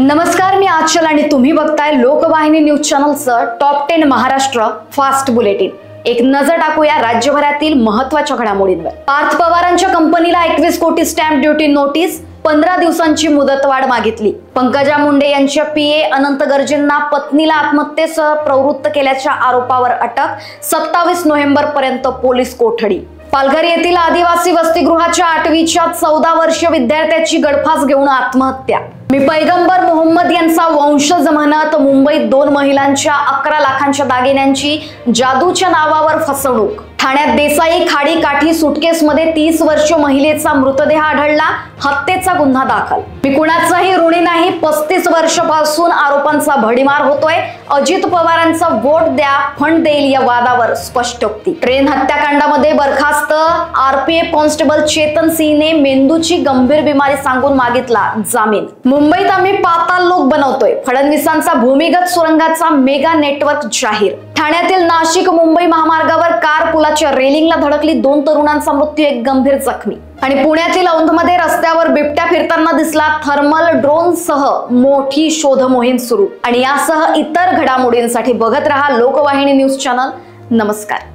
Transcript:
नमस्कार, मी आचल आणि तुम्ही बघताय लोकवाहिनी न्यूज चॅनलचं टॉप 10 महाराष्ट्र फास्ट बुलेटिन। एक नजर टाकूया राज्यभरातील महत्त्वाच्या घडामोडींवर। पार्थ पवारांच्या कंपनीला 21 कोटी स्टॅम्प ड्युटी नोटीस, 15 दिवसांची मुदतवाढ मागितली। पंकजा मुंडे यांच्या पीए अनंत गर्जेंना पत्नीला आत्महत्येसह प्रवृत्त केल्याच्या आरोपावर अटक, 27 नोव्हेंबर पर्यंत पोलीस कोठडी। पालघर येथील आदिवासी वसतिगृहाच्या 8वीच्या 14 वर्षीय विद्यार्थ्याची गळफास घेऊन आत्महत्या। मी पैगंबर मोहम्मद यांचा वंशज म्हणत मुंबईत 2 महिलांच्या 11 लाखांच्या दागिन्यांची जादूच्या नावावर फसवणूक। ठाण्यात देसाई खाडी काठी सुटकेसमध्ये 30 वर्षीय महिलेचा मृतदेह आढळला, हत्येचा गुन्हा दाखल। मी कुणाचाही ऋणी नाही, 35 वर्षापासून आरोपांचा भडीमार होतोय। अजित पवारांचा वोट द्या, फंड देईल या वादावर स्पष्टोक्ती। ट्रेन हत्याकांडामध्ये बरखास्त आरपीएफ कॉन्स्टेबल चेतन सिंहने मेंदूची गंभीर बिमारी सांगून मागितला जामीन। मुंबईत आम्ही पाताल लोक बनवतोय, फडणवीसांचा भूमिगत सुरंगाचा मेगा नेटवर्क जाहीर। ठाण्यातील नाशिक मुंबई महामार्गावर कार पुलाच्या रेलिंगला धडकली, 2 तरुणांचा मृत्यू, 1 गंभीर जखमी। आणि पुण्यातील औंधमध्ये रस्त्यावर बिबट्या फिरताना दिसला, थर्मल ड्रोन सह मोठी शोध मोहीम सुरू। आणि यासह इतर घडामोडींसाठी बघत रहा लोकवाहिनी न्यूज चॅनल। नमस्कार।